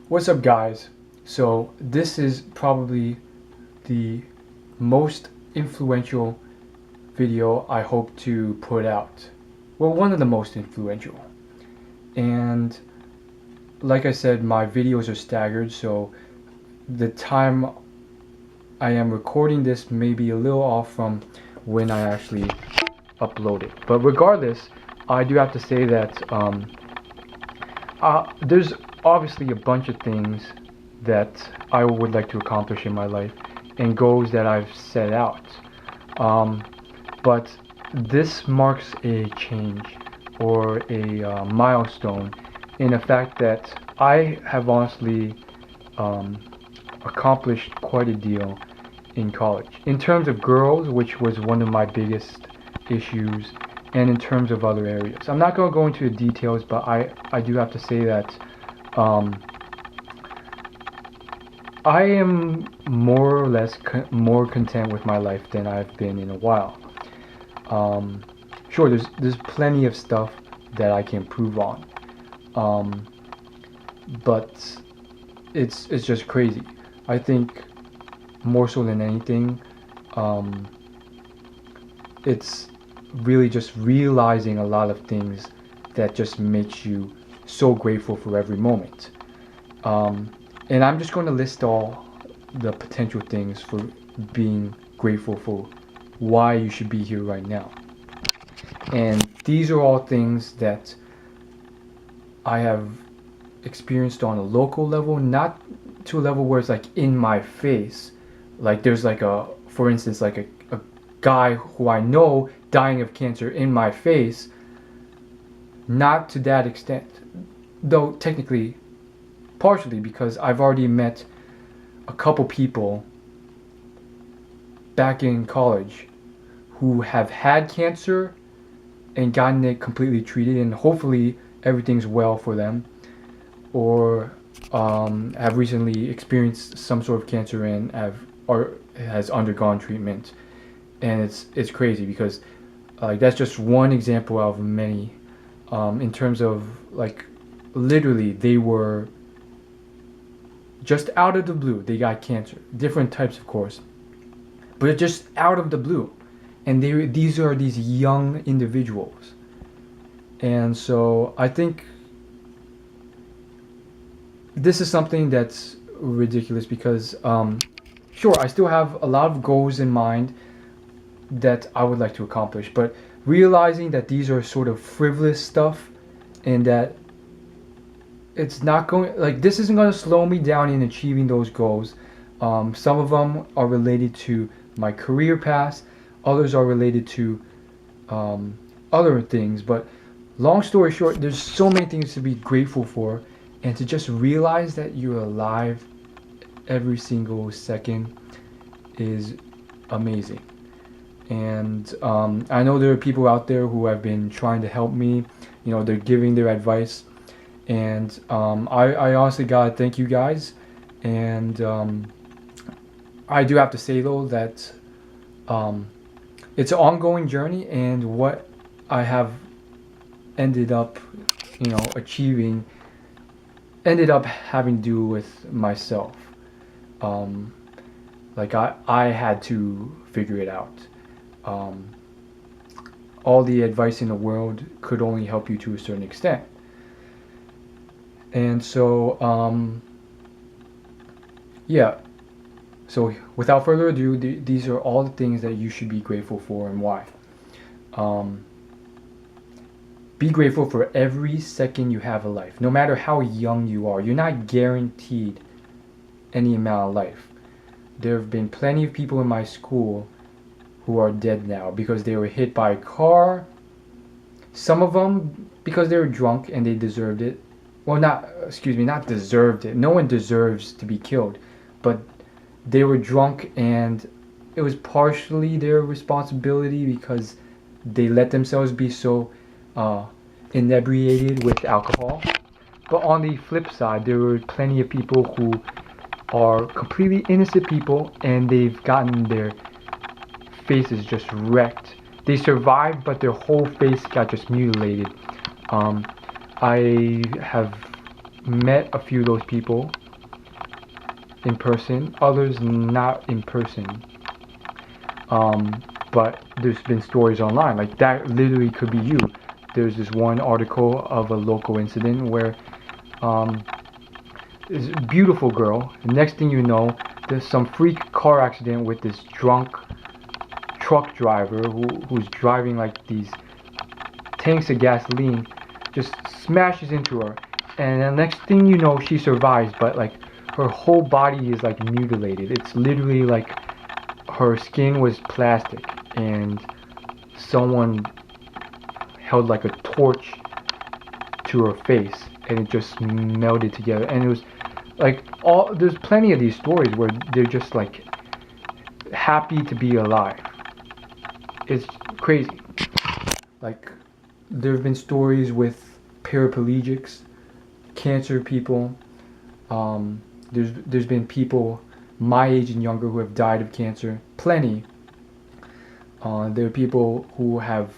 What's up, guys? So this is probably the most influential video I hope to put out. Well, one of the most influential. And like I said, my videos are staggered, so the time I am recording this may be a little off from when I actually upload it. But regardless, I do have to say that there's obviously a bunch of things that I would like to accomplish in my life and goals that I've set out. But this marks a change or a milestone in the fact that I have honestly accomplished quite a deal in college. In terms of girls, which was one of my biggest issues, and in terms of other areas. I'm not going to go into the details, but I do have to say that I am more or less more content with my life than I've been in a while. Sure, there's plenty of stuff that I can improve on, but it's just crazy. I think more so than anything, it's really just realizing a lot of things that just makes you so grateful for every moment. And I'm just going to list all the potential things for being grateful for, why you should be here right now. And these are all things that I have experienced on a local level, not to a level where it's like in my face. Like there's like for instance, like a guy who I know dying of cancer in my face. Not to that extent, though technically partially, because I've already met a couple people back in college who have had cancer and gotten it completely treated, and hopefully everything's well for them, or have recently experienced some sort of cancer and has undergone treatment. And it's crazy because that's just one example out of many. In terms of like literally they were just out of the blue, they got cancer, different types of course, but just out of the blue, and these are these young individuals. And so I think this is something that's ridiculous because sure, I still have a lot of goals in mind that I would like to accomplish, but realizing that these are sort of frivolous stuff and that it's not going, like, this isn't going to slow me down in achieving those goals. Some of them are related to my career path, others are related to other things, but long story short, there's so many things to be grateful for, and to just realize that you're alive every single second is amazing. And I know there are people out there who have been trying to help me. You know, they're giving their advice, and I honestly gotta thank you guys. And I do have to say though that it's an ongoing journey, and what I have ended up, achieving, ended up having to do with myself. Like I had to figure it out. All the advice in the world could only help you to a certain extent. And so, yeah. So without further ado, these are all the things that you should be grateful for and why. Be grateful for every second you have of life, no matter how young you are. You're not guaranteed any amount of life. There have been plenty of people in my school who are dead now because they were hit by a car. Some of them because they were drunk and they deserved it. Well, not deserved it. No one deserves to be killed, but they were drunk and it was partially their responsibility because they let themselves be so inebriated with alcohol. But on the flip side, there were plenty of people who are completely innocent people and they've gotten their faces just wrecked. They survived, but their whole face got just mutilated. I have met a few of those people in person, others not in person. But there's been stories online like that literally could be you. There's this one article of a local incident where um, this beautiful girl. The next thing you know, there's some freak car accident with this drunk truck driver who's driving like these tanks of gasoline, just smashes into her, and the next thing you know, she survives, but like her whole body is like mutilated. It's literally like her skin was plastic, and someone held like a torch to her face, and it just melted together. And it was like all there's plenty of these stories where they're just like happy to be alive. It's crazy. Like there have been stories with paraplegics, cancer people. There's been people my age and younger who have died of cancer. Plenty. There are people who have